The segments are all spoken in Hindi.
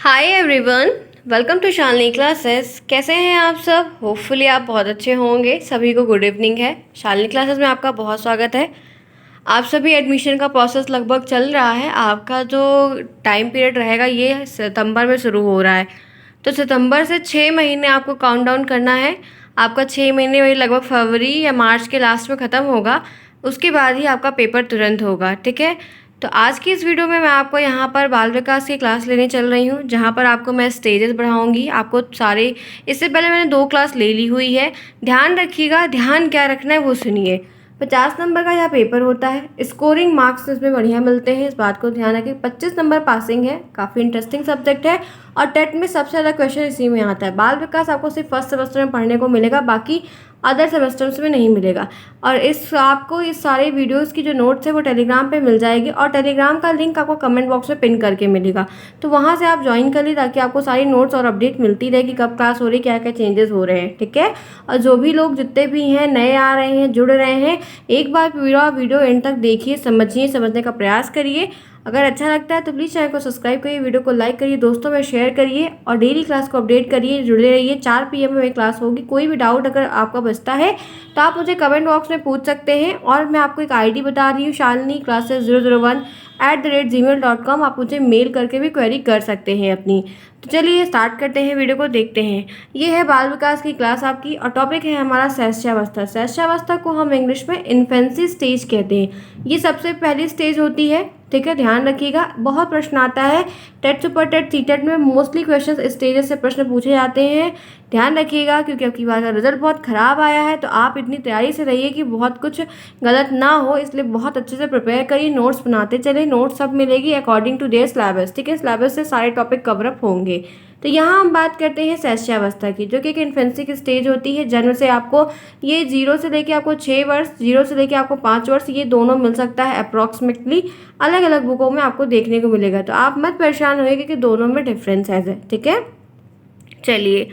Hi everyone, welcome to Shalini classes. कैसे हैं आप सब? होपफुली आप बहुत अच्छे होंगे। सभी को गुड इवनिंग है। शालिनी क्लासेस में आपका बहुत स्वागत है। आप सभी एडमिशन का प्रोसेस लगभग चल रहा है। आपका जो टाइम पीरियड रहेगा ये सितंबर में शुरू हो रहा है। तो सितंबर से 6 महीने आपको काउंट डाउन करना है। आपका 6 महीने वही लगभग फरवरी या मार्च के लास्ट में ख़त्म होगा। उसके बाद ही आपका पेपर तुरंत होगा, ठीक है। तो आज की इस वीडियो में मैं आपको यहाँ पर बाल विकास की क्लास लेने चल रही हूँ, जहाँ पर आपको मैं स्टेजेस बढ़ाऊँगी। आपको सारे, इससे पहले मैंने 2 क्लास ले ली हुई है। ध्यान रखिएगा, ध्यान क्या रखना है वो सुनिए। 50 नंबर का यह पेपर होता है। स्कोरिंग मार्क्स इसमें बढ़िया मिलते हैं, इस बात को ध्यान रखें। 25 नंबर पासिंग है, काफ़ी इंटरेस्टिंग सब्जेक्ट है। और टेट में सबसे ज़्यादा क्वेश्चन इसी में आता है। बाल विकास आपको सिर्फ फर्स्ट सेमेस्टर में पढ़ने को मिलेगा, बाकी अदर सेमेस्टर्स में नहीं मिलेगा। और आपको इस सारे वीडियोस की जो नोट्स है वो टेलीग्राम पे मिल जाएगी, और टेलीग्राम का लिंक आपको कमेंट बॉक्स में पिन करके मिलेगा। तो वहाँ से आप ज्वाइन कर लीजिए, ताकि आपको सारी नोट्स और अपडेट मिलती रहेगी, कब क्लास हो रही, क्या क्या चेंजेस हो रहे हैं, ठीक है। और जो भी लोग जितने भी हैं नए आ रहे हैं, जुड़ रहे हैं, एक बार पूरा वीडियो एंड तक देखिए, समझिए, समझने का प्रयास करिए। अगर अच्छा लगता है तो प्लीज़ चैनल को सब्सक्राइब करिए, वीडियो को लाइक करिए, दोस्तों में शेयर करिए, और डेली क्लास को अपडेट करिए। जुड़े रहिए। 4 PM में क्लास होगी। कोई भी डाउट अगर आपका बचता है तो आप मुझे कमेंट बॉक्स में पूछ सकते हैं। और मैं आपको एक ID बता रही हूँ, शालिनी क्लासेस 001@gmail.com। आप मुझे मेल करके भी क्वेरी कर सकते हैं अपनी। तो चलिए स्टार्ट करते हैं, वीडियो को देखते हैं। ये है बाल विकास की क्लास आपकी, और टॉपिक है हमारा शैशवावस्था। शैशवावस्था को हम इंग्लिश में इन्फेंसी स्टेज कहते हैं। ये सबसे पहली स्टेज होती है, ठीक है। ध्यान रखिएगा, बहुत प्रश्न आता है टेट, सुपर टेट, सीटेट में मोस्टली क्वेश्चन स्टेजेस से प्रश्न पूछे जाते हैं। ध्यान रखिएगा, क्योंकि आपकी बार का रिजल्ट बहुत ख़राब आया है, तो आप इतनी तैयारी से रहिए कि बहुत कुछ गलत ना हो। इसलिए बहुत अच्छे से प्रिपेयर करिए, नोट्स बनाते चले। नोट्स सब मिलेगी अकॉर्डिंग टू देयर सिलेबस, ठीक है। सिलेबस से सारे टॉपिक कवर अप होंगे। तो यहाँ हम बात करते हैं शैशवावस्था की, जो कि एक इन्फेंसी की स्टेज होती है। जन्म से आपको ये 0 से लेके आपको 6 वर्ष, 0 से लेके आपको 5 वर्ष, ये दोनों मिल सकता है अप्रॉक्सीमेटली। अलग अलग बुकों में आपको देखने को मिलेगा, तो आप मत परेशान होइए कि दोनों में डिफरेंस है, ठीक है। चलिए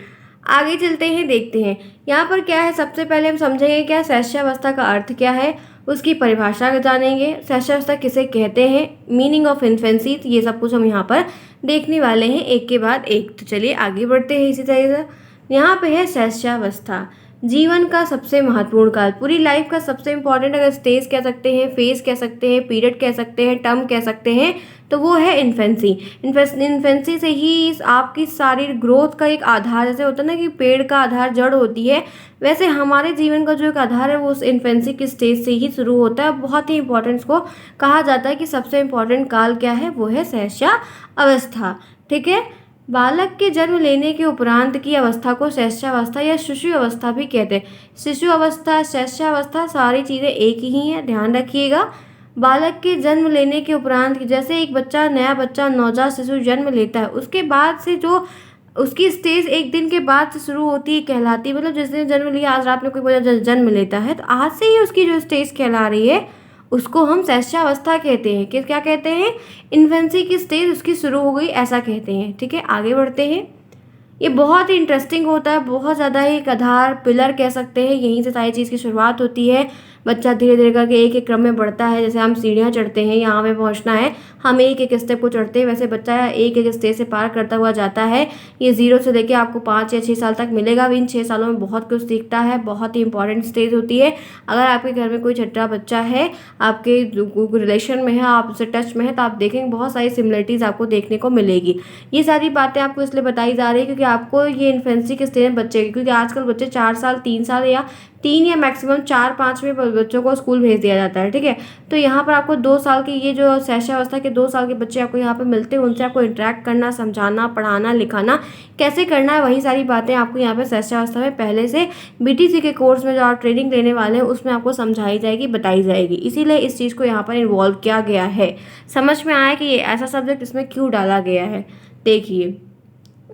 आगे चलते हैं, देखते हैं यहाँ पर क्या है। सबसे पहले हम समझेंगे क्या शैशवावस्था का अर्थ क्या है, उसकी परिभाषा जानेंगे। शैशवावस्था किसे कहते हैं, मीनिंग ऑफ इन्फेंसी, ये सब कुछ हम यहाँ पर देखने वाले हैं एक के बाद एक। तो चलिए आगे बढ़ते हैं। इसी तरह से यहाँ पे है शैशवावस्था, जीवन का सबसे महत्वपूर्ण काल, पूरी लाइफ का सबसे इम्पॉर्टेंट अगर स्टेज कह सकते हैं, फेज कह सकते हैं, पीरियड कह सकते हैं, टर्म कह सकते हैं, तो वो है इन्फेंसी। इन्फेंसी से ही आपकी सारी ग्रोथ का एक आधार, जैसे होता है ना कि पेड़ का आधार जड़ होती है, वैसे हमारे जीवन का जो एक आधार है वो उस इन्फेंसी की स्टेज से ही शुरू होता है। बहुत ही इंपॉर्टेंट को कहा जाता है कि सबसे इम्पॉर्टेंट काल क्या है, वो है शैशवावस्था, ठीक है। बालक के जन्म लेने के उपरांत की अवस्था को शैशवावस्था या शिशु अवस्था भी कहते हैं। शिशु अवस्था, शैशवावस्था, सारी चीज़ें एक ही हैं, ध्यान रखिएगा। बालक के जन्म लेने के उपरांत की, जैसे एक बच्चा, नया बच्चा, नवजात शिशु जन्म लेता है, उसके बाद से जो उसकी स्टेज एक दिन के बाद से शुरू होती है, कहलाती है। मतलब जिस दिन जन्म लिया, आज रात में कोई बच्चा जन्म लेता है, तो आज से ही उसकी जो स्टेज कहला रही है उसको हम शैशवावस्था कहते हैं। क्या कहते हैं? इन्फेंसी की स्टेज उसकी शुरू हो गई, ऐसा कहते हैं, ठीक है। आगे बढ़ते हैं। ये बहुत ही इंटरेस्टिंग होता है, बहुत ज़्यादा ही एक आधार, पिलर कह सकते हैं। यहीं से सारी चीज़ की शुरुआत होती है। बच्चा धीरे धीरे करके एक एक क्रम में बढ़ता है। जैसे हम सीढ़ियाँ चढ़ते हैं, यहाँ पे पहुँचना है, हम एक एक स्टेप को चढ़ते हैं, वैसे बच्चा एक एक स्टेज से पार करता हुआ जाता है। ये 0 से लेके आपको 5 या 6 साल तक मिलेगा। इन 6 सालों में बहुत कुछ सीखता है, बहुत ही इंपॉर्टेंट स्टेज होती है। अगर आपके घर में कोई छठा बच्चा है, आपके रिलेशन में है, आपसे टच में है, तो आप देखेंगे बहुत सारी सिमिलरिटीज़ आपको देखने को मिलेगी। ये सारी बातें आपको इसलिए बताई जा रही है क्योंकि आपको ये इन्फेंसी के स्टेज में बच्चे, क्योंकि आजकल बच्चे 4 साल, 3 साल या 3 या मैक्सिमम 4-5 में बच्चों को स्कूल भेज दिया जाता है, ठीक है। तो यहाँ पर आपको 2 साल के, ये जो शैशवावस्था के 2 साल के बच्चे आपको यहाँ पे मिलते हैं, उनसे आपको इंटरेक्ट करना, समझाना, पढ़ाना, लिखाना कैसे करना है, वही सारी बातें आपको यहाँ पे शैशवावस्था में पहले से BTC के कोर्स में जो आप ट्रेनिंग लेने वाले हैं उसमें आपको समझाई जाएगी, बताई जाएगी। इसीलिए इस चीज़ को यहाँ पर इन्वॉल्व किया गया है। समझ में आया कि ये ऐसा सब्जेक्ट इसमें क्यों डाला गया है। देखिए,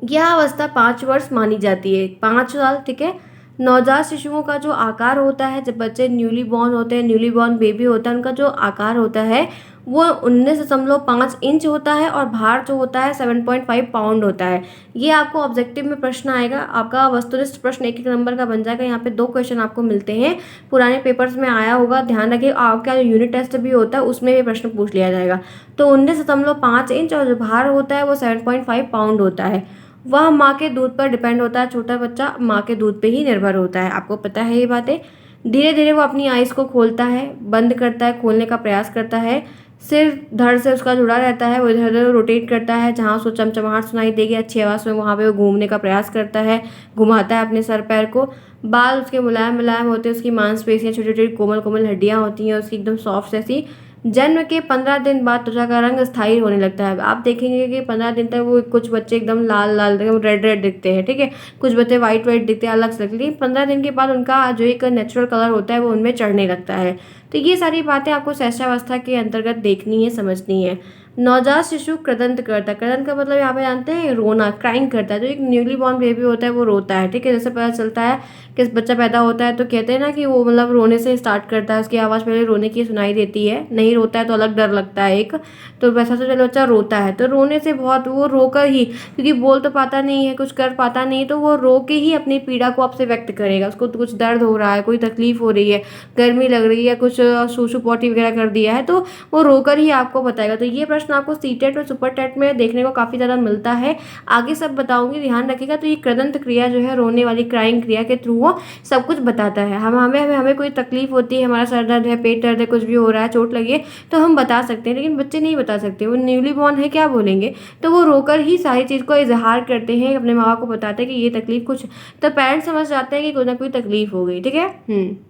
यह अवस्था 5 वर्ष मानी जाती है, 5 साल, ठीक है। नवजात शिशुओं का जो आकार होता है, जब बच्चे न्यूली बॉर्न होते हैं, न्यूली बॉर्न बेबी होता है, उनका जो आकार होता है वो 19.5 इंच होता है और भार जो होता है 7.5 पाउंड होता है। ये आपको ऑब्जेक्टिव में प्रश्न आएगा, आपका वस्तुनिष्ठ प्रश्न 1-1 नंबर का बन जाएगा। यहाँ पे 2 क्वेश्चन आपको मिलते हैं, पुराने पेपर्स में आया होगा, ध्यान रखिए। आपका जो यूनिट टेस्ट भी होता है उसमें भी प्रश्न पूछ लिया जाएगा। तो 19.5 इंच और जो भार होता है वो 7.5 पाउंड होता है। वह माँ के दूध पर डिपेंड होता है, छोटा बच्चा माँ के दूध पे ही निर्भर होता है, आपको पता है ये बातें। धीरे धीरे वो अपनी आइज़ को खोलता है, बंद करता है, खोलने का प्रयास करता है। सिर धड़ से उसका जुड़ा रहता है, वो इधर उधर रोटेट करता है, जहाँ उसको चमचमाहट सुनाई देगी अच्छी आवाज़ में वहाँ पे वो घूमने का प्रयास करता है, घुमाता है अपने सर पैर को। बाल उसके मुलायम मुलायम होते हैं, उसकी मांसपेशियाँ छोटी छोटी कोमल कोमल हड्डियाँ होती हैं उसकी एकदम सॉफ्ट जैसी। जन्म के 15 दिन बाद त्वचा का रंग स्थायी होने लगता है। आप देखेंगे कि 15 दिन तक वो कुछ बच्चे एकदम लाल लाल एकदम रेड रेड दिखते हैं, ठीक है, कुछ बच्चे वाइट वाइट दिखते हैं, अलग से लगते हैं, लेकिन 15 दिन के बाद उनका जो एक नेचुरल कलर होता है वो उनमें चढ़ने लगता है। तो ये सारी बातें आपको शैशवावस्था के अंतर्गत देखनी है, समझनी है। नवजात शिशु क्रदंत करता है, क्रदंत का मतलब यहाँ पे जानते हैं रोना, क्राइंग करता है। जो एक न्यूली बॉर्न बेबी होता है वो रोता है, ठीक है, जैसे पता चलता है कि बच्चा पैदा होता है तो कहते हैं ना कि वो मतलब रोने से स्टार्ट करता है, उसकी आवाज़ पहले रोने की सुनाई देती है, नहीं रोता है तो अलग डर लगता है एक। तो वैसा तो चलो बच्चा रोता है तो रोने से बहुत वो रोकर ही, क्योंकि बोल तो पाता नहीं है, कुछ कर पाता नहीं है, तो वो रो के ही अपनी पीड़ा को आपसे व्यक्त करेगा। उसको कुछ दर्द हो रहा है, कोई तकलीफ हो रही है, गर्मी लग रही है, कुछ सूसू पॉटी वगैरह कर दिया है, तो वो रोकर ही आपको बताएगा। तो ये प्रश्न आपको सीटेट और सुपर टेट में देखने को काफ़ी ज़्यादा मिलता है। आगे सब बताऊंगी, ध्यान रखिएगा। तो ये कृदंत क्रिया जो है, रोने वाली क्राइंग क्रिया के थ्रू वो सब कुछ बताता है। हमें कोई तकलीफ होती है, हमारा सर दर्द है, पेट दर्द है, कुछ भी हो रहा है, चोट लगी है, तो हम बता सकते हैं, लेकिन बच्चे नहीं बता सकते। वो न्यूली बॉर्न है, क्या बोलेंगे? तो वो रोकर ही सारी चीज़ को इजहार करते हैं, अपने माँ बाप को बताते हैं कि ये तकलीफ कुछ, तो पेरेंट्स समझ जाते हैं कि कोई ना कोई तकलीफ हो गई, ठीक है।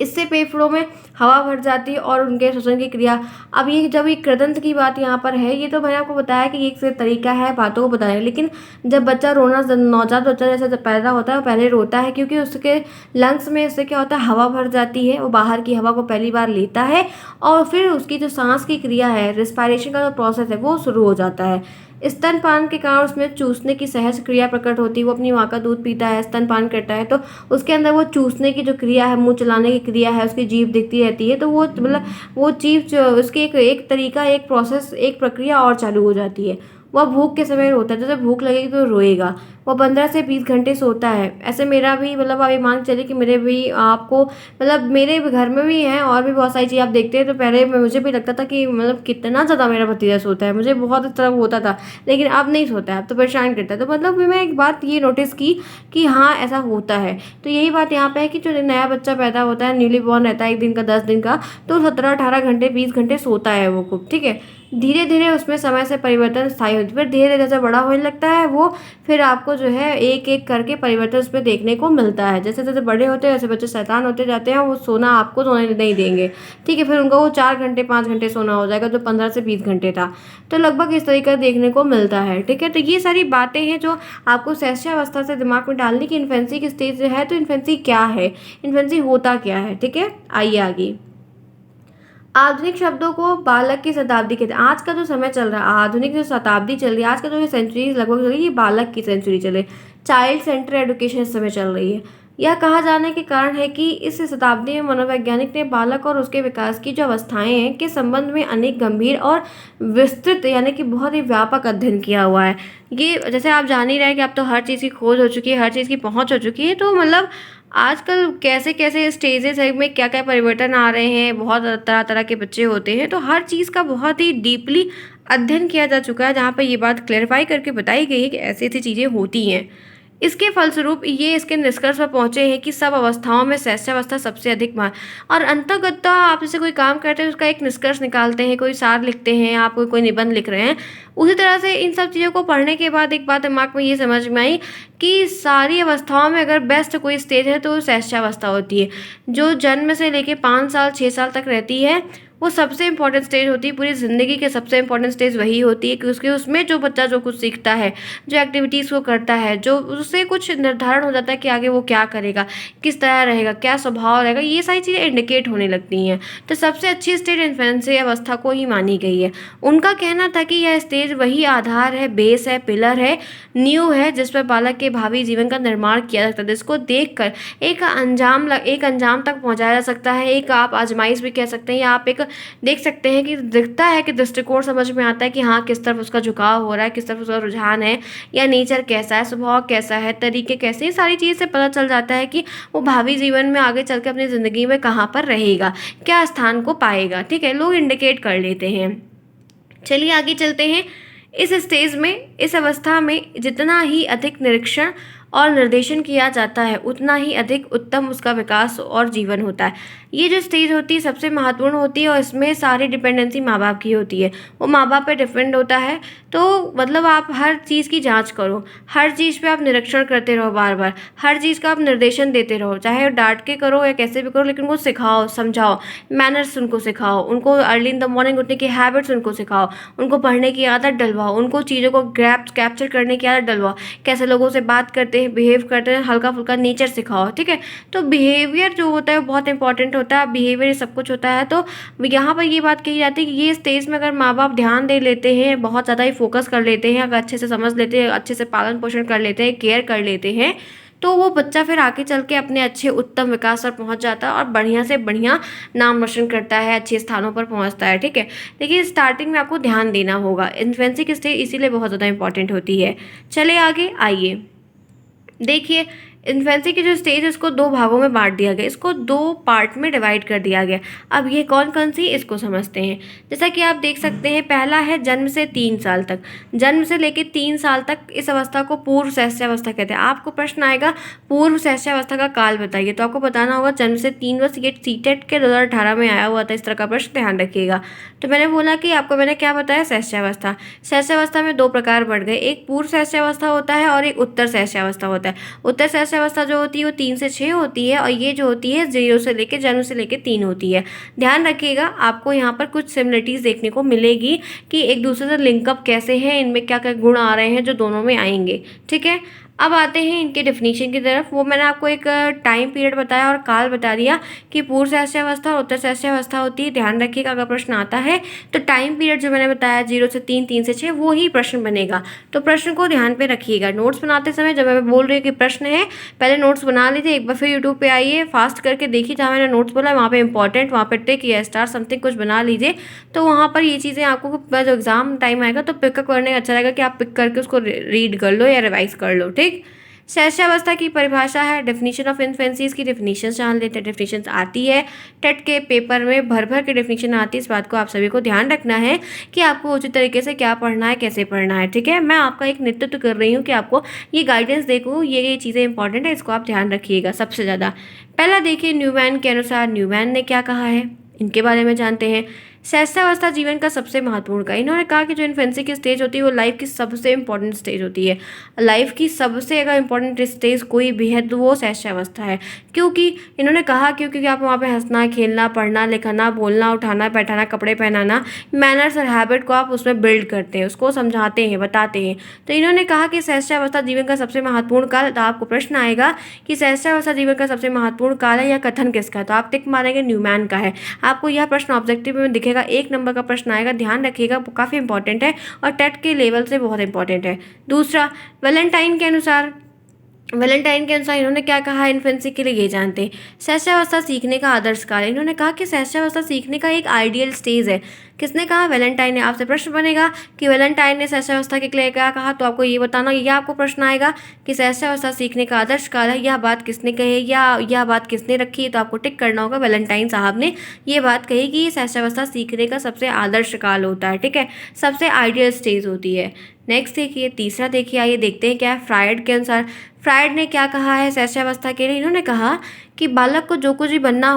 इससे फेफड़ों में हवा भर जाती है और उनके श्वसन की क्रिया। अब ये जब ये कृदंत की बात यहाँ पर है, ये तो मैंने आपको बताया कि एक से तरीका है बातों को बताने, लेकिन जब बच्चा रोना, नवजात बच्चा जैसे जब पैदा होता है वो पहले रोता है, क्योंकि उसके लंग्स में इससे क्या होता है, हवा भर जाती है, वो बाहर की हवा को पहली बार लेता है और फिर उसकी जो सांस की क्रिया है, रिस्पायरेशन का जो प्रोसेस है वो शुरू हो जाता है। स्तनपान के कारण उसमें चूसने की सहज क्रिया प्रकट होती है। वो अपनी माँ का दूध पीता है, स्तनपान करता है, तो उसके अंदर वो चूसने की जो क्रिया है, मुंह चलाने की क्रिया है, उसकी जीभ दिखती रहती है, तो वो मतलब वो जीभ जो उसकी एक तरीका, एक प्रोसेस, एक प्रक्रिया और चालू हो जाती है। वह भूख के समय रोता है, जैसे भूख लगेगी तो रोएगा। वो 15 से 20 घंटे सोता है। ऐसे मेरा भी मतलब आप ये मान के चलिए कि मेरे भी आपको मतलब मेरे घर में भी हैं और भी बहुत सारी चीज़ आप देखते हैं, तो पहले मुझे भी लगता था कि मतलब कितना ज़्यादा मेरा भतीजा सोता है, मुझे बहुत इस तरह होता था, लेकिन अब नहीं सोता है, अब तो परेशान करता है। तो मतलब मैं एक बात ये नोटिस की कि हाँ ऐसा होता है। तो यही बात यहाँ पे है कि जो नया बच्चा पैदा होता है, न्यूली बॉर्न रहता है 1 दिन का, 10 दिन का, तो 17-18 घंटे 20 घंटे सोता है वो खूब, ठीक है। धीरे धीरे उसमें समय से परिवर्तन स्थायी होती है, फिर धीरे धीरे जैसे बड़ा होने लगता है वो, फिर आपको जो है एक एक करके परिवर्तन उसमें देखने को मिलता है। जैसे जैसे बड़े होते हैं वैसे बच्चे शैतान होते जाते हैं, वो सोना आपको सोने नहीं देंगे, ठीक है। फिर उनका वो 4 घंटे 5 घंटे सोना हो जाएगा, जो 15 से 20 घंटे था। तो लगभग इस तरीके का देखने को मिलता है, ठीक है। तो ये सारी बातें हैं जो आपको शैशवावस्था से दिमाग में डालने की। इन्फेंसी की स्टेज है, तो इन्फेंसी क्या है, इन्फेंसी होता क्या है, ठीक है। आइए आगे। आधुनिक शब्दों को बालक की शताब्दी कहते हैं। आज का जो समय चल रहा है, आधुनिक जो शताब्दी चल रही है, आज का जो सेंचुरी लगभग चल रही है, ये बालक की सेंचुरी चले, चाइल्ड सेंटर एजुकेशन इस समय चल रही है। यह कहा जाने के कारण है कि इस शताब्दी में मनोवैज्ञानिक ने बालक और उसके विकास की जो अवस्थाएं हैं के संबंध में अनेक गंभीर और विस्तृत यानी कि बहुत ही व्यापक अध्ययन किया हुआ है। ये जैसे आप जान ही रहे हैं कि अब तो हर चीज़ की खोज हो चुकी है, हर चीज़ की पहुंच हो चुकी है, तो मतलब आजकल कैसे कैसे स्टेजेस है में क्या क्या परिवर्तन आ रहे हैं, बहुत तरह तरह के बच्चे होते हैं, तो हर चीज़ का बहुत ही डीपली अध्ययन किया जा चुका है, जहाँ पर ये बात क्लेरिफाई करके बताई गई है कि ऐसी ऐसी चीज़ें होती हैं। इसके फलस्वरूप ये इसके निष्कर्ष पर पहुंचे हैं कि सब अवस्थाओं में शैशवावस्था सबसे अधिक मान, और अंतगत आप जैसे कोई काम करते हैं उसका एक निष्कर्ष निकालते हैं, कोई सार लिखते हैं, आप कोई निबंध लिख रहे हैं, उसी तरह से इन सब चीज़ों को पढ़ने के बाद एक बात दिमाग में ये समझ में आई कि सारी अवस्थाओं में अगर बेस्ट कोई स्टेज है तो शैशवावस्था होती है, जो जन्म से लेके 5 साल 6 साल तक रहती है। वो सबसे इंपॉर्टेंट स्टेज होती है, पूरी ज़िंदगी के सबसे इंपॉर्टेंट स्टेज वही होती है कि उसमें जो बच्चा जो कुछ सीखता है, जो एक्टिविटीज़ वो करता है, जो उससे कुछ निर्धारण हो जाता है कि आगे वो क्या करेगा, किस तरह रहेगा, क्या स्वभाव रहेगा, ये सारी चीज़ें इंडिकेट होने लगती हैं। तो सबसे अच्छी स्टेज इन्फेंसी अवस्था को ही मानी गई है। उनका कहना था कि यह स्टेज वही आधार है, बेस है, पिलर है, नींव है, जिस पर बालक के भावी जीवन का निर्माण किया जा सकता है, जिसको देख कर एक अंजाम तक पहुँचाया जा सकता है। एक आप आजमाइश भी कह सकते हैं, या आप एक देख सकते हैं कि दिखता है कि दृष्टिकोण समझ में आता है कि हाँ किस तरफ उसका झुकाव हो रहा है, किस तरफ उसका रुझान है, या नेचर कैसा है, स्वभाव कैसा है, तरीके कैसे, ये सारी चीज़ से पता चल जाता है कि वो भावी जीवन में आगे चल के अपनी ज़िंदगी में कहाँ पर रहेगा, क्या स्थान को पाएगा। ठीक है, लोग इंडिकेट कर लेते हैं। चलिए आगे चलते हैं। इस स्टेज में, इस अवस्था में जितना ही अधिक निरीक्षण और निर्देशन किया जाता है उतना ही अधिक उत्तम उसका विकास और जीवन होता है। ये जो स्टेज होती है सबसे महत्वपूर्ण होती है और इसमें सारी डिपेंडेंसी माँ बाप की होती है, वो माँ बाप पे डिपेंड होता है। तो मतलब आप हर चीज़ की जांच करो, हर चीज़ पे आप निरीक्षण करते रहो, बार बार हर चीज़ का आप निर्देशन देते रहो, चाहे डांट के करो या कैसे भी करो, लेकिन उनको सिखाओ, समझाओ, मैनर्स उनको सिखाओ, उनको अर्ली इन द मॉर्निंग उठने की हैबिट्स उनको सिखाओ, उनको पढ़ने की आदत डलवाओ, उनको चीज़ों को कैप्चर करने की आदत डलवाओ, कैसे लोगों से बात करते हैं, बिहेव करते हैं, हल्का फुल्का नेचर सिखाओ। ठीक है, तो बिहेवियर जो होता है वो बहुत इंपॉर्टेंट होता है, बिहेवियर सब कुछ होता है। तो यहाँ पर ये बात कही जाती है कि ये स्टेज में अगर माँ बाप ध्यान दे लेते हैं, बहुत ज़्यादा ही फोकस कर लेते हैं, अगर अच्छे से समझ लेते हैं, अच्छे से पालन पोषण कर लेते हैं, केयर कर लेते हैं, तो वो बच्चा फिर आगे चल के अपने अच्छे उत्तम विकास पर पहुंच जाता है और बढ़िया से बढ़िया नाम रोशन करता है, अच्छे स्थानों पर पहुंचता है। ठीक है, लेकिन स्टार्टिंग में आपको ध्यान देना होगा, इन्फेंसी की स्टेज इसीलिए बहुत ज़्यादा इंपॉर्टेंट होती है। चले आगे, आइए देखिए। इन्फेंसी की जो स्टेज है उसको दो भागों में बांट दिया गया, इसको दो पार्ट में डिवाइड कर दिया गया। अब ये कौन कौन सी, इसको समझते हैं। जैसा कि आप देख सकते हैं, पहला है जन्म से 3 साल तक। जन्म से लेकर 3 साल तक इस अवस्था को पूर्व शैशवावस्था कहते हैं। आपको प्रश्न आएगा पूर्व शैशवावस्था का काल बताइए, तो आपको बताना होगा जन्म से 3 वर्ष। ये सीटेट के 2018 में आया हुआ था इस तरह का प्रश्न, ध्यान रखिएगा। तो मैंने बोला कि आपको मैंने क्या बताया, शैशवावस्था। शैशवावस्था में 2 प्रकार बढ़ गए, एक पूर्व शैशवावस्था होता है और एक उत्तर शैशवावस्था होता है। उत्तर शैशवावस्था जो होती है वो 3 से 6 होती है और ये जो होती है 0 से लेकर जन्म से लेकर 3 होती है। ध्यान रखिएगा, आपको यहाँ पर कुछ सिमिलरिटीज़ देखने को मिलेगी कि एक दूसरे से लिंकअप कैसे हैं, इनमें क्या क्या गुण आ रहे हैं जो दोनों में आएंगे। ठीक है, अब आते हैं इनके डेफिनेशन की तरफ। वो मैंने आपको एक टाइम पीरियड बताया और काल बता दिया कि पूर्व शैशवावस्था और उत्तर शैशवावस्था होती है। ध्यान रखिएगा, अगर प्रश्न आता है तो टाइम पीरियड जो मैंने बताया 0 से 3, 3 से 6, वो ही प्रश्न बनेगा। तो प्रश्न को ध्यान पे रखिएगा। नोट्स बनाते समय जब मैं बोल रही हूँ कि प्रश्न है, पहले नोट्स बना लीजिए, एक बार फिर यूट्यूब पे आइए, फास्ट करके देखिए जहाँ मैंने नोट्स बोला वहाँ पे इंपॉर्टेंट, वहाँ पे टिक या स्टार समथिंग कुछ बना लीजिए। तो वहाँ पर ये चीज़ें आपको जो एग्जाम टाइम आएगा तो पिकअप करने का अच्छा रहेगा कि आप पिक करके उसको रीड कर लो या रिवाइज कर लो। ठीक, शैशवावस्था की परिभाषा है, डेफिनेशन ऑफ इन्फेंसी, इसकी डेफिनेशन जान लेते हैं। डेफिनेशन आती है टेट के पेपर में, भर भर के डेफिनेशन आती है। इस बात को आप सभी को ध्यान रखना है कि आपको उचित तरीके से क्या पढ़ना है, कैसे पढ़ना है। ठीक है, मैं आपका एक नेतृत्व कर रही हूँ कि आपको ये गाइडेंस देखूँ, ये चीज़ें इंपॉर्टेंट है, इसको आप ध्यान रखिएगा सबसे ज़्यादा। पहला देखिए, न्यूमैन के अनुसार न्यूमैन ने क्या कहा है, इनके बारे में जानते हैं। शैशवावस्था जीवन का सबसे महत्वपूर्ण का, इन्होंने कहा कि जो इन्फेंसी की स्टेज होती है वो लाइफ की सबसे इंपॉर्टेंट स्टेज होती है। लाइफ की सबसे अगर इंपॉर्टेंट स्टेज कोई भी है तो वो शैशवावस्था है। क्योंकि इन्होंने कहा क्योंकि आप वहाँ पे हंसना, खेलना, पढ़ना, लिखना, बोलना, उठाना, बैठाना, कपड़े पहनाना, मैनर्स और हैबिट को आप उसमें बिल्ड करते हैं, उसको समझाते हैं, बताते हैं। तो इन्होंने कहा कि शैशवावस्था जीवन का सबसे महत्वपूर्ण काल। तो आपको प्रश्न आएगा कि शैशवावस्था जीवन का सबसे महत्वपूर्ण काल है, या कथन किसका है, तो आप टिक मारेंगे न्यूमैन का है। आपको यह प्रश्न ऑब्जेक्टिव में दिखेगा, 1 नंबर का प्रश्न आएगा, ध्यान रखिएगा, काफ़ी इंपॉर्टेंट है और टेट के लेवल से बहुत इंपॉर्टेंट है। दूसरा, वैलेंटाइन के अनुसार इन्होंने क्या कहा इन्फेंसी के लिए, ये जानते हैं। शैशवावस्था सीखने का आदर्श काल है। इन्होंने कहा कि शैशवावस्था सीखने का एक आइडियल स्टेज है। किसने कहा, वैलेंटाइन ने। आपसे प्रश्न बनेगा कि वैलेंटाइन ने शैशवावस्था के लिए क्या कहा, तो आपको ये बताना, यह आपको प्रश्न आएगा कि शैशवावस्था सीखने का आदर्श काल है, यह बात किसने कही या यह बात किसने रखी है, तो आपको टिक करना होगा, वैलेंटाइन साहब ने ये बात कही कि शैशवावस्था सीखने का सबसे आदर्श काल होता है। ठीक है, सबसे आइडियल स्टेज होती है। नेक्स्ट देखिए, तीसरा देखिए, आइए देखते हैं क्या है फ्रायड के अनुसार। फ्रायड ने क्या कहा है शैशवावस्था के लिए, इन्होंने कहा कि बालक को जो कुछ भी बनना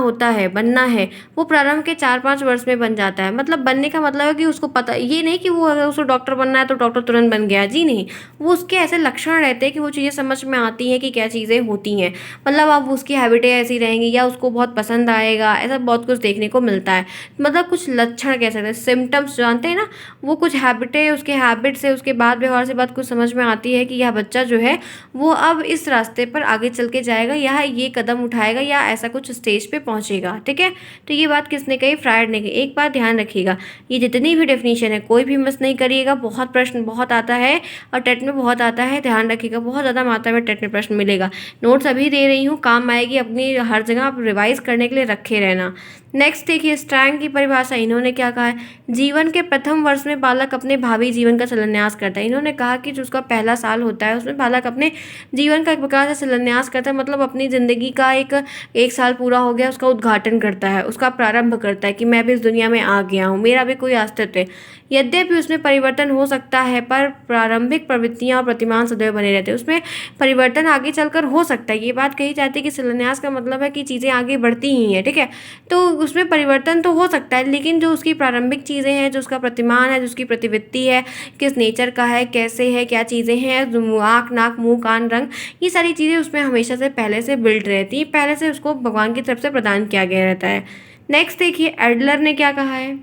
है वो प्रारंभ के 4-5 वर्ष में बन जाता है। मतलब बनने का मतलब है कि उसको पता, ये नहीं कि वो अगर उसको डॉक्टर बनना है तो डॉक्टर तुरंत बन गया, जी नहीं। वो उसके ऐसे लक्षण रहते हैं कि वो चीज़ें समझ में आती हैं कि क्या चीज़ें होती हैं। मतलब अब उसकी हैबिटें ऐसी रहेंगी या उसको बहुत पसंद आएगा, ऐसा बहुत कुछ देखने को मिलता है। मतलब कुछ लक्षण कह सकते हैं, सिम्टम्स जानते हैं ना, वो कुछ हैबिटें, उसके हैबिट से, उसके बाद व्यवहार से बात कुछ समझ में आती है कि यह बच्चा जो है वो अब इस रास्ते पर आगे चल के जाएगा, यह ये कदम उठाएगा जाएगा या ऐसा कुछ स्टेज पे पहुंचेगा। ठीक है, तो ये बात किसने कही? फ्रायड ने कही। एक बात ध्यान रखिएगा, ये जितनी भी डेफिनेशन है कोई भी मिस नहीं करिएगा, बहुत प्रश्न बहुत आता है और टेट में बहुत आता है, ध्यान रखिएगा, बहुत ज़्यादा मात्रा में टेट में प्रश्न मिलेगा। नोट्स अभी दे रही हूँ, काम आएगी, अपनी हर जगह आप रिवाइज करने के लिए रखे रहना। नेक्स्ट देखिए, स्ट्रैंग की परिभाषा इन्होंने क्या कहा है? जीवन के प्रथम वर्ष में बालक अपने भावी जीवन का शिलान्यास करता है। इन्होंने कहा कि जो उसका पहला साल होता है उसमें बालक अपने जीवन का एक प्रकार से शिलान्यास करता है, मतलब अपनी ज़िंदगी का एक साल पूरा हो गया उसका उद्घाटन करता है, उसका प्रारंभ करता है कि मैं भी इस दुनिया में आ गया हूँ, मेरा भी कोई अस्तित्व है। यद्यपि उसमें परिवर्तन हो सकता है पर प्रारंभिक प्रवृत्तियाँ और प्रतिमान सदैव बने रहते हैं। उसमें परिवर्तन आगे चलकर हो सकता है, ये बात कही जाती है कि शिलान्यास का मतलब है कि चीज़ें आगे बढ़ती ही हैं। ठीक है, तो उसमें परिवर्तन तो हो सकता है, लेकिन जो उसकी प्रारंभिक चीज़ें हैं, जो उसका प्रतिमान है, जो उसकी प्रतिवृत्ति है, किस नेचर का है, कैसे है, क्या चीज़ें हैं, आँख नाक मुँह कान रंग, ये सारी चीज़ें उसमें हमेशा से पहले से बिल्ड रहती हैं, पहले से उसको भगवान की तरफ से प्रदान किया गया रहता है। नेक्स्ट देखिए, एडलर ने क्या कहा है,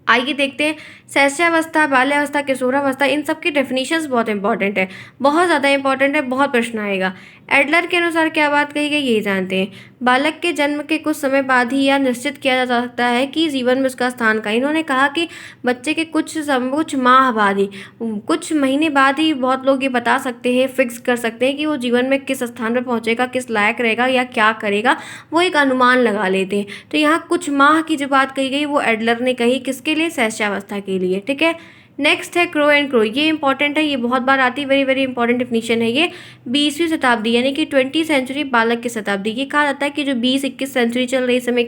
आइए देखते हैं। शैशवावस्था, बाल्यावस्था, किशोरावस्था, इन सब की डेफिनेशंस बहुत इंपॉर्टेंट है, बहुत ज़्यादा इंपॉर्टेंट है, बहुत प्रश्न आएगा। एडलर के अनुसार क्या बात कही गई ये जानते हैं। बालक के जन्म के कुछ समय बाद ही यह निश्चित किया जा सकता है कि जीवन में उसका स्थान का। इन्होंने कहा कि बच्चे के कुछ माह बाद ही, कुछ महीने बाद ही बहुत लोग ये बता सकते हैं, फिक्स कर सकते हैं कि वो जीवन में किस स्थान पर पहुंचेगा, किस लायक रहेगा या क्या करेगा, वो एक अनुमान लगा लेते हैं। तो यहाँ कुछ माह की जो बात कही गई वो एडलर ने कही, किसके लिए? शैशवावस्था के लिए। ठीक है, नेक्स्ट है क्रो एंड क्रो, ये इंपॉर्टेंट है, ये बहुत बार आती है, वेरी वेरी इंपॉर्टेंट डेफिनेशन है ये। 20वीं शताब्दी यानी कि 20 सेंचुरी, बालक की शताब्दी। ये कहा जाता है कि जो 20-21 सेंचुरी चल रही है इस समय,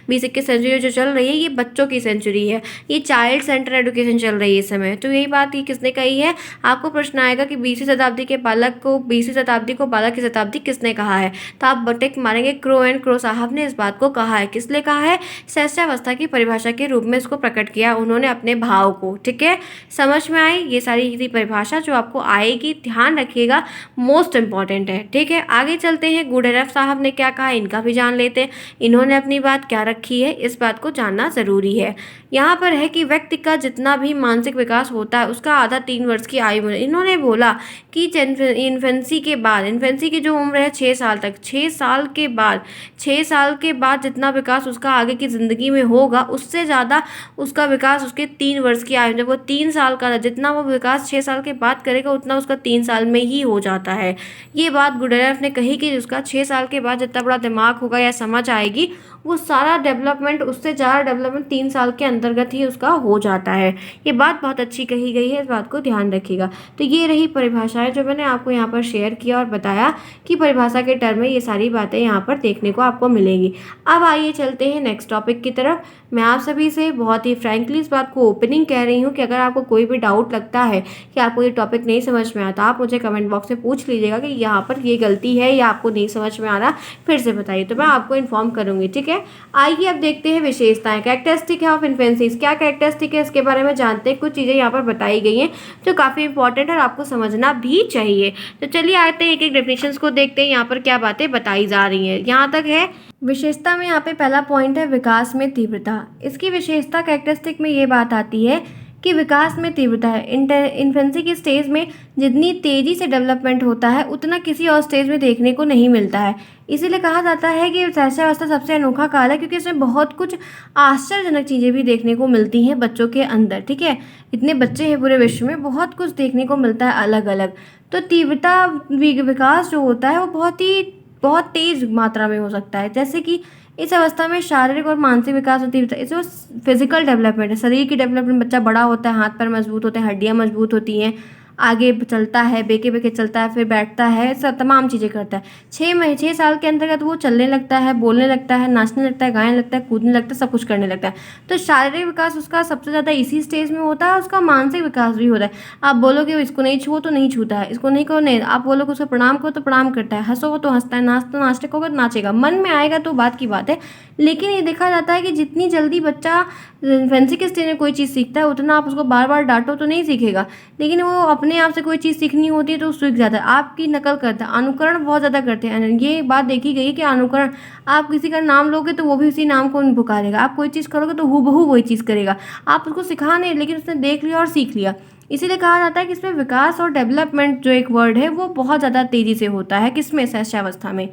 20-21 सेंचुरी जो चल रही है ये बच्चों की सेंचुरी है, ये चाइल्ड सेंटर एजुकेशन चल रही है इस समय। तो यही बात ये किसने कही है? आपको प्रश्न आएगा कि 20वीं शताब्दी के बालक को, 20वीं शताब्दी को बालक की शताब्दी किसने कहा है? तो आप बटेक मारेंगे, क्रो एंड क्रो साहब ने इस बात को कहा है। किसने कहा है? शैशवावस्था की परिभाषा के रूप में इसको प्रकट किया उन्होंने अपने भाव को। ठीक है, समझ में आई? ये सारी थी परिभाषा जो आपको आएगी, ध्यान रखिएगा, मोस्ट इंपॉर्टेंट है। ठीक है, आगे चलते हैं। गुडेरफ साहब ने क्या कहा इनका भी जान लेते हैं। इन्होंने अपनी बात क्या रखी है, इस बात को जानना ज़रूरी है। यहाँ पर है कि व्यक्ति का जितना भी मानसिक विकास होता है उसका आधा 3 वर्ष की आयु में। इन्होंने बोला कि इन्फेंसी के बाद, इन्फेंसी की जो उम्र है 6 साल तक, 6 साल के बाद, 6 साल के बाद जितना विकास उसका आगे की ज़िंदगी में होगा उससे ज़्यादा उसका विकास उसके 3 वर्ष की आयु, जब वो 3 साल का था, जितना वो विकास 6 साल के बाद करेगा उतना उसका 3 साल में ही हो जाता है। ये बात गुडेरफ ने कही कि उसका 6 साल के बाद जितना बड़ा दिमाग होगा या समझ आएगी वो सारा डेवलपमेंट, उससे ज़्यादा डेवलपमेंट 3 साल के अंतर्गत ही उसका हो जाता है। ये बात बहुत अच्छी कही गई है, इस बात को ध्यान रखिएगा। तो ये रही परिभाषाएं जो मैंने आपको यहाँ पर शेयर किया और बताया कि परिभाषा के टर्म में ये सारी बातें यहाँ पर देखने को आपको मिलेंगी। अब आइए चलते हैं नेक्स्ट टॉपिक की तरफ। मैं आप सभी से बहुत ही फ्रैंकली इस बात को ओपनिंग कह रही हूँ कि अगर आपको कोई भी डाउट लगता है कि आपको ये टॉपिक नहीं समझ में आता, आप मुझे कमेंट बॉक्स में पूछ लीजिएगा कि यहाँ पर ये गलती है या आपको नहीं समझ में आ रहा, फिर से बताइए, तो मैं आपको इन्फॉर्म करूँगी। ठीक है, आइए अब देखते हैं विशेषताएं। कैरेक्टरिस्टिक है ऑफ इन्फेंसीज, क्या कैरेक्टरिस्टिक है इसके बारे में जानते हैं। कुछ चीज़ें यहाँ पर बताई गई हैं जो काफ़ी इंपॉर्टेंट है और आपको समझना भी चाहिए। तो चलिए आते हैं एक एक डेफिनेशंस को देखते हैं यहाँ पर क्या बातें बताई जा रही हैं। यहाँ तक है विशेषता में, यहाँ पे पहला पॉइंट है विकास में तीव्रता। इसकी विशेषता कैरेक्टरिस्टिक में ये बात आती है कि विकास में तीव्रता है। इन्फेंसी की स्टेज में जितनी तेज़ी से डेवलपमेंट होता है उतना किसी और स्टेज में देखने को नहीं मिलता है। इसीलिए कहा जाता है कि शैशवावस्था सबसे अनोखा काल है, क्योंकि इसमें बहुत कुछ आश्चर्यजनक चीज़ें भी देखने को मिलती हैं बच्चों के अंदर। ठीक है, इतने बच्चे हैं पूरे विश्व में, बहुत कुछ देखने को मिलता है अलग अलग। तो तीव्रता विकास जो होता है वो बहुत तेज़ मात्रा में हो सकता है। जैसे कि इस अवस्था में शारीरिक और मानसिक विकास होती है। इसमें फिजिकल डेवलपमेंट है, शरीर की डेवलपमेंट, बच्चा बड़ा होता है, हाथ पैर मजबूत होते हैं, हड्डियाँ मजबूत होती हैं, आगे चलता है, बेके बेके चलता है, फिर बैठता है, सब तमाम चीज़ें करता है। 6 साल के अंतर्गत वो चलने लगता है, बोलने लगता है, नाचने लगता है, गाने लगता है, कूदने लगता है, सब कुछ करने लगता है। तो शारीरिक विकास उसका सबसे ज़्यादा इसी स्टेज में होता है, उसका मानसिक विकास भी होता है। आप बोलोगे इसको नहीं छुओ तो नहीं छूता है, इसको नहीं करो नहीं, आप बोलोगे उसको प्रणाम करो तो प्रणाम करता है, हंसो तो हंसता है, नाचते कहोगे तो नाचेगा, मन में आएगा तो बात की बात है। लेकिन ये देखा जाता है कि जितनी जल्दी बच्चा फैंसी के स्टेज में कोई चीज़ सीखता है उतना आप उसको बार बार डांटो तो नहीं सीखेगा, लेकिन वो अपने आप से कोई चीज़ सीखनी होती है तो सीख जाता है। आपकी नकल करता है, अनुकरण बहुत ज़्यादा करते हैं। ये बात देखी गई कि अनुकरण, आप किसी का नाम लोगे तो वो भी उसी नाम को पुकारेगा, आप कोई चीज़ करोगे तो हूबहू वही चीज़ करेगा। आप उसको सिखा नहीं, लेकिन उसने देख लिया और सीख लिया। इसीलिए कहा जाता है कि इसमें विकास और डेवलपमेंट जो एक वर्ड है वो बहुत ज़्यादा तेज़ी से होता है। किसमें? शैशवावस्था में।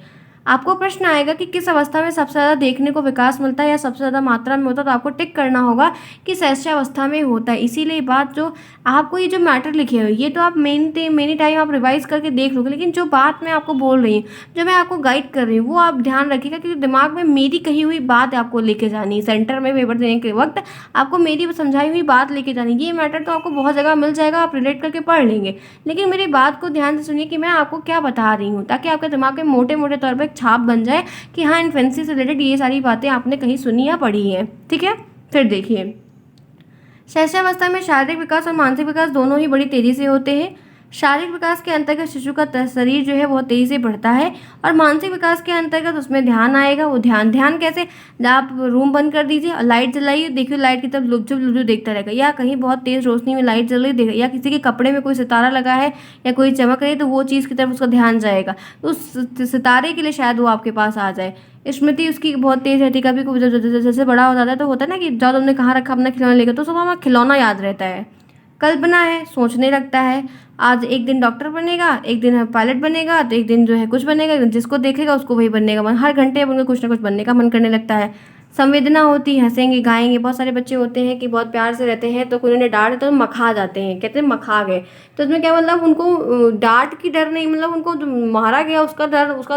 आपको प्रश्न आएगा कि किस अवस्था में सबसे ज़्यादा देखने को विकास मिलता है या सबसे ज़्यादा मात्रा में होता है, तो आपको टिक करना होगा कि शैशवावस्था में होता है। इसीलिए बात जो आपको ये जो मैटर लिखे हुए ये तो आप मेनी टाइम आप रिवाइज करके देख लोगे, लेकिन जो बात मैं आपको बोल रही हूँ, जो मैं आपको गाइड कर रही हूँ, वो आप ध्यान रखिएगा, क्योंकि दिमाग में मेरी कही हुई बात आपको लेके जानी है। सेंटर में पेपर देने के वक्त आपको मेरी समझाई हुई बात लेके जानी है। ये मैटर तो आपको बहुत जगह मिल जाएगा, आप रिलेट करके पढ़ लेंगे, लेकिन मेरी बात को ध्यान से सुनिए कि मैं आपको क्या बता रही हूँ, ताकि आपके दिमाग में मोटे मोटे तौर पर एक छाप बन जाए कि हाँ, इन्फेंसी से रिलेटेड ये सारी बातें आपने कहीं सुनी या पढ़ी हैं। ठीक है, फिर देखिए, शैशवावस्था में शारीरिक विकास और मानसिक विकास दोनों ही बड़ी तेजी से होते हैं। शारीरिक विकास के अंतर्गत शिशु का शरीर जो है बहुत तेजी से बढ़ता है, और मानसिक विकास के अंतर्गत उसमें ध्यान आएगा। वो ध्यान कैसे, आप रूम बंद कर दीजिए और लाइट जलाइए, देखिए लाइट की तरफ लुपचुप लुपचुप देखता रहेगा, या कहीं बहुत तेज रोशनी में लाइट जल रही देगा, या किसी के कपड़े में कोई सितारा लगा है या कोई चमक रही है, तो वो चीज़ की तरफ उसका ध्यान जाएगा, तो उस सितारे के लिए शायद वो आपके पास आ जाए। स्मृति उसकी बहुत तेज रहती है, कभी जैसे बड़ा हो जाता है तो होता है ना कि जब तुमने कहाँ रखा अपना खिलौना लेकर, तो उसको हमारा खिलौना याद रहता है। कल्पना है, सोचने लगता है, आज एक दिन डॉक्टर बनेगा, एक दिन पायलट बनेगा, तो एक दिन जो है कुछ बनेगा, जिसको देखेगा उसको वही बनने का मन, हर घंटे उनको कुछ ना कुछ बनने का मन करने लगता है। संवेदना होती है, हंसेंगे गाएंगे। बहुत सारे बच्चे होते हैं कि बहुत प्यार से रहते हैं, तो कोई उन्हें डांट तो मखा जाते हैं, कहते हैं मखा गए। तो इसमें क्या मतलब, उनको डांट की डर नहीं, मतलब उनको जो मारा गया उसका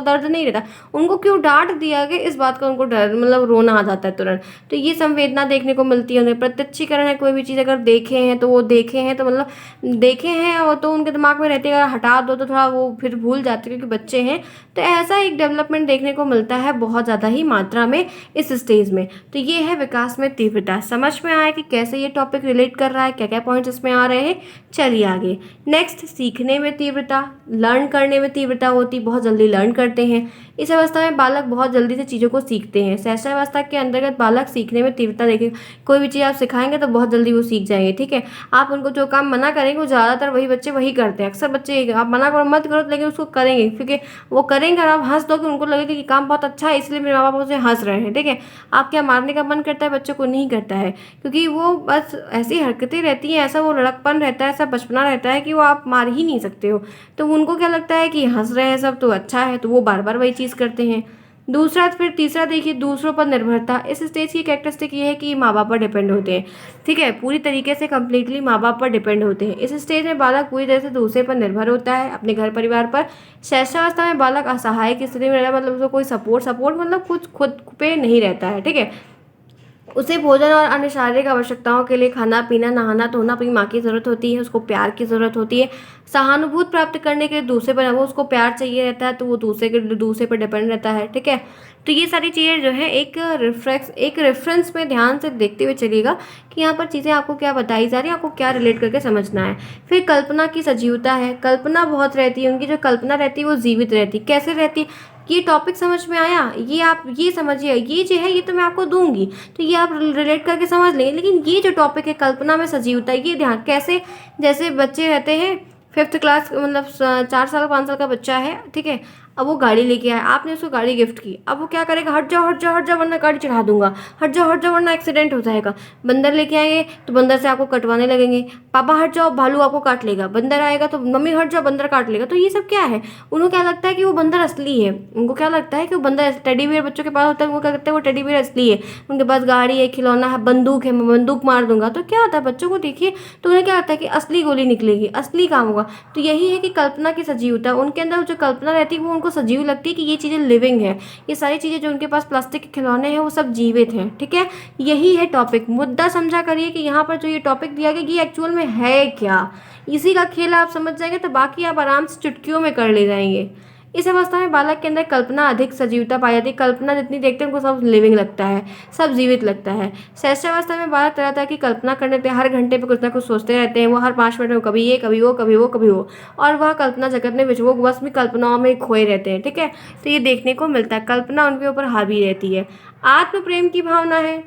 दर्द नहीं रहता, उनको क्यों डांट दिया गया इस बात का उनको डर, मतलब रोना आ जाता है तुरंत। तो ये संवेदना देखने को मिलती है उन्हें। प्रत्यक्षीकरण है, कोई भी चीज़ अगर देखे हैं तो वो देखे हैं तो मतलब देखे हैं, और तो उनके दिमाग में रहते हैं, अगर हटा दो तो थोड़ा वो फिर भूल जाते हैं क्योंकि बच्चे हैं। तो ऐसा एक डेवलपमेंट देखने को मिलता है बहुत ज़्यादा ही मात्रा में इस स्टेज में। तो ये है विकास में तीव्रता। समझ में आया कि कैसे ये टॉपिक रिलेट कर रहा है, क्या क्या पॉइंट्स इसमें आ रहे हैं। चलिए आगे, नेक्स्ट, सीखने में तीव्रता, लर्न करने में तीव्रता होती, बहुत जल्दी लर्न करते हैं। इस अवस्था में बालक बहुत जल्दी से चीज़ों को सीखते हैं। शैशवावस्था के अंतर्गत बालक सीखने में तीव्रता देखें, कोई भी चीज़ आप सिखाएंगे तो बहुत जल्दी वो सीख जाएंगे। ठीक है, आप उनको जो काम मना करेंगे वो ज़्यादातर वही बच्चे वही करते हैं। अक्सर बच्चे, आप मना करो मत करो, लेकिन उसको करेंगे, क्योंकि वो करेंगे और आप हंस दो कि उनको लगेगा कि काम बहुत अच्छा है, इसलिए मेरे माँ बाप मुझे हंस रहे हैं। ठीक है, आप क्या मारने का मन करता है बच्चों को, नहीं करता है, क्योंकि वो बस ऐसी हरकतें रहती हैं, ऐसा वो लड़कपन रहता है, ऐसा बचपना रहता है कि वो आप मार ही नहीं सकते हो। तो उनको क्या लगता है कि हंस रहे हैं सब तो अच्छा है, तो वो बार बार वही चीज़ करते हैं। दूसरा, फिर तीसरा देखिए, दूसरों पर निर्भरता। इस स्टेज की कैरेक्टरिस्टिक ये है कि माँ बाप पर डिपेंड होते हैं। ठीक है, पूरी तरीके से कंप्लीटली माँ बाप पर डिपेंड होते हैं। इस स्टेज में बालक पूरी तरह से दूसरे पर निर्भर होता है, अपने घर परिवार पर। शैशवावस्था में बालक असहाय की स्थिति में रहता है, मतलब उसको कोई सपोर्ट मतलब कुछ खुद पे नहीं रहता है। ठीक है, उसे भोजन और अन्य शारीरिक आवश्यकताओं के लिए खाना पीना नहाना धोना अपनी माँ की ज़रूरत होती है, उसको प्यार की ज़रूरत होती है। सहानुभूति प्राप्त करने के लिए दूसरे पर, वो उसको प्यार चाहिए रहता है, तो वो दूसरे पर डिपेंड रहता है। ठीक है, तो ये सारी चीज़ें जो है एक रेफरेंस में ध्यान से देखते हुए चलिएगा कि यहाँ पर चीज़ें आपको क्या बताई जा रही है, आपको क्या रिलेट करके समझना है। फिर कल्पना की सजीवता है, कल्पना बहुत रहती है, उनकी जो कल्पना रहती है वो जीवित रहती है। कैसे रहती है, ये टॉपिक समझ में आया, ये आप ये समझिए, ये जो है ये तो मैं आपको दूंगी, तो ये आप रिलेट करके समझ लेंगे, लेकिन ये जो टॉपिक है कल्पना में सजीवता, ये ध्यान कैसे, जैसे बच्चे रहते हैं 5th क्लास, मतलब 4 साल 5 साल का बच्चा है। ठीक है, अब वो गाड़ी लेके आया, आपने उसको गाड़ी गिफ्ट की, अब वो क्या करेगा, हट जाओ हट जाओ हट जाओ वरना गाड़ी चढ़ा दूंगा, हट जाओ वरना एक्सीडेंट हो जाएगा। बंदर लेके आएंगे तो बंदर से आपको कटवाने लगेंगे, पापा हट जाओ भालू आपको काट लेगा, बंदर आएगा तो मम्मी हट जाओ बंदर काट लेगा। तो ये सब क्या है, उनको क्या लगता है कि वो बंदर असली है, उनको क्या लगता है कि वो बंदर, टेडी बियर बच्चों के पास होता है, वो क्या करते हैं, वो टेडी बियर असली है, उनके पास गाड़ी है, खिलौना है, बंदूक है, मैं बंदूक मार दूंगा। तो क्या होता है, बच्चों को देखिए तो उन्हें क्या लगता है कि असली गोली निकलेगी, असली काम होगा। तो यही है कि कल्पना की सजीवता, उनके अंदर जो कल्पना रहती है वो उनको सजीव लगती है कि ये चीज़ें लिविंग है, ये सारी चीज़ें जो उनके पास प्लास्टिक के खिलौने हैं वो सब जीवित हैं। ठीक है, यही है टॉपिक। मुद्दा समझा करिए कि यहाँ पर जो ये टॉपिक दिया गया ये एक्चुअल में है क्या, इसी का खेल आप समझ जाएंगे तो बाकी आप आराम से चुटकियों में कर ले जाएंगे। इस अवस्था में बालक के अंदर कल्पना अधिक सजीवता पाई जाती है, कल्पना जितनी देखते हैं उनको सब लिविंग लगता है, सब जीवित लगता है। शैशवावस्था में बालक तरह तरह की कल्पना करने लगते हैं, हर घंटे पे कुछ ना कुछ सोचते रहते हैं, वो हर 5 मिनट में कभी ये कभी वो कभी वो कभी वो, और वह कल्पना जगत में वो बस भी कल्पनाओं में खोए रहते हैं। ठीक है, तो ये देखने को मिलता है, कल्पना उनके ऊपर हावी रहती है। आत्म प्रेम की भावना है,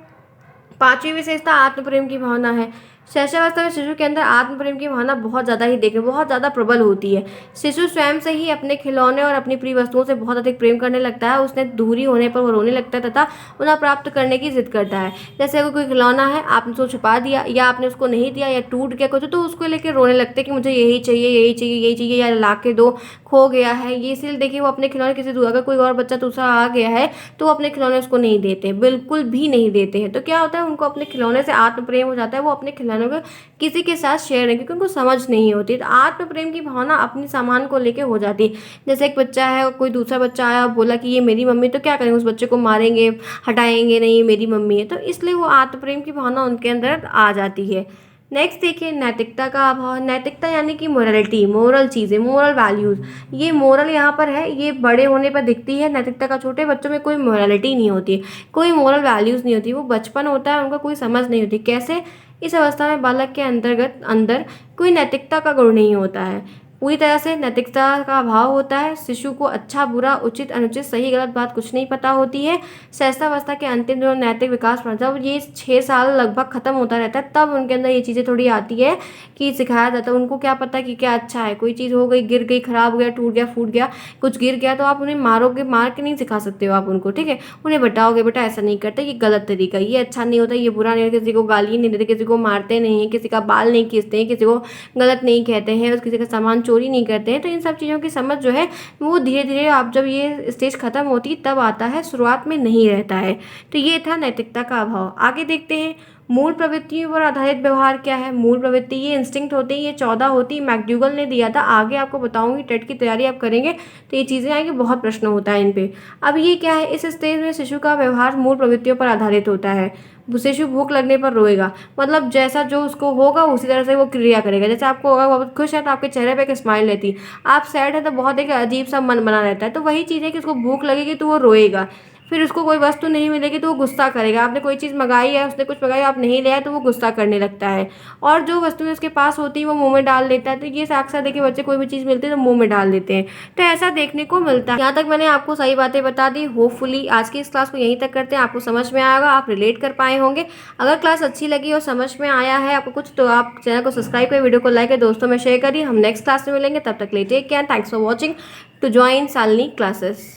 5वीं विशेषता आत्म प्रेम की भावना है। शैशवावस्था में शिशु के अंदर आत्म प्रेम की भावना बहुत ज़्यादा प्रबल होती है। शिशु स्वयं से ही अपने खिलौने और अपनी प्रिय वस्तुओं से बहुत अधिक प्रेम करने लगता है। उसने दूरी होने पर वो रोने लगता है तथा उन्हें प्राप्त करने की जिद करता है। जैसे अगर कोई खिलौना है, आपने उसको छुपा दिया या आपने उसको नहीं दिया या टूट गया कुछ, तो उसको लेके रोने लगते हैं कि मुझे यही चाहिए, यही चाहिए, यही चाहिए, या ला के दो, खो गया है। ये इसीलिए देखिए वो अपने खिलौने किसी अगर कोई और बच्चा दूसरा आ गया है तो वो अपने खिलौने उसको नहीं देते, बिल्कुल भी नहीं देते हैं। तो क्या होता है, उनको अपने खिलौने से आत्म प्रेम हो जाता है। वो अपने खिलौनों को किसी के साथ शेयर नहीं, क्योंकि उनको समझ नहीं होती। तो आत्म प्रेम की भावना अपनी सामान को लेके हो जाती है। जैसे एक बच्चा है, कोई दूसरा बच्चा आया और बोला कि ये मेरी मम्मी, तो क्या करेंगे, उस बच्चे को मारेंगे, हटाएंगे नहीं, मेरी मम्मी है। तो इसलिए वो आत्म प्रेम की भावना उनके अंदर आ जाती है। नेक्स्ट देखिए, नैतिकता का अभाव। नैतिकता यानी कि मोरलिटी, मोरल चीज़ें, मोरल वैल्यूज़। ये मोरल यहाँ पर है, ये बड़े होने पर दिखती है। नैतिकता का छोटे बच्चों में कोई मोरलिटी नहीं होती, कोई मोरल वैल्यूज़ नहीं होती। वो बचपन होता है, उनको कोई समझ नहीं होती। कैसे? इस अवस्था में बालक के अंदर कोई नैतिकता का गुण नहीं होता है। पूरी तरह से नैतिकता का अभाव होता है। शिशु को अच्छा बुरा, उचित अनुचित, सही गलत बात कुछ नहीं पता होती है। शैशवावस्था के अंतिम दिनों नैतिक विकास पर जब ये 6 साल लगभग खत्म होता रहता है, तब उनके अंदर ये चीज़ें थोड़ी आती है कि सिखाया जाता है। उनको क्या पता कि क्या अच्छा है। कोई चीज़ हो गई, गिर गई, खराब हो गया, टूट गया, फूट गया, कुछ गिर गया, तो आप उन्हें मारोगे, मार के नहीं सिखा सकते हो आप उनको, ठीक है। उन्हें बताओगे बेटा ऐसा नहीं करते, ये गलत तरीका, ये अच्छा नहीं होता, ये बुरा नहीं होता। किसी को गाली नहीं देते, किसी को मारते नहीं हैं, किसी का बाल नहीं खींचते हैं, किसी को गलत नहीं कहते हैं, किसी का सामान चोरी नहीं करते हैं। तो इन सब चीज़ों की समझ जो है वो धीरे धीरे, आप जब ये स्टेज खत्म होती तब आता है, शुरुआत में नहीं रहता है। तो ये था नैतिकता का अभाव। आगे देखते हैं, मूल प्रवृत्तियों पर आधारित व्यवहार क्या है। मूल प्रवृत्ति, ये इंस्टिंक्ट होती है, ये 14 होती है। मैकडूगल ने दिया था, आगे आपको बताऊंगी। टेट की तैयारी आप करेंगे तो ये चीज़ें आएंगी, बहुत प्रश्न होता है इन पे। अब ये क्या है, इस स्टेज में शिशु का व्यवहार मूल प्रवृत्तियों पर आधारित होता है। शिशु भूख लगने पर रोएगा, मतलब जैसा जो उसको होगा उसी तरह से वो क्रिया करेगा। जैसे आपको होगा बहुत खुश है तो आपके चेहरे पे एक स्माइल रहती है, आप सैड है तो बहुत एक अजीब सा मन बना रहता है। तो वही चीज़ है कि उसको भूख लगेगी तो वो रोएगा, फिर उसको कोई वस्तु नहीं मिलेगी तो वो गुस्सा करेगा। आपने कोई चीज़ मंगाई है, उसने कुछ मंगाई, आप नहीं ले आए, तो वो गुस्सा करने लगता है। और जो वस्तुएं उसके पास होती है वो मुंह में डाल लेता है। तो ये अक्सर देखिए बच्चे कोई भी चीज़ मिलती है तो मुंह में डाल देते हैं, तो ऐसा देखने को मिलता है। यहाँ तक मैंने आपको सही बातें बता दी। होपफुली आज की इस क्लास को यहीं तक करते हैं, आपको समझ में आएगा, आप रिलेट कर पाए होंगे। अगर क्लास अच्छी लगी और समझ में आया है आपको कुछ, तो आप चैनल को सब्सक्राइब करें, वीडियो को लाइक करें, दोस्तों में शेयर करिए। हम नेक्स्ट क्लास में मिलेंगे, तब तक ले take care, thanks for watching to join Shalini classes.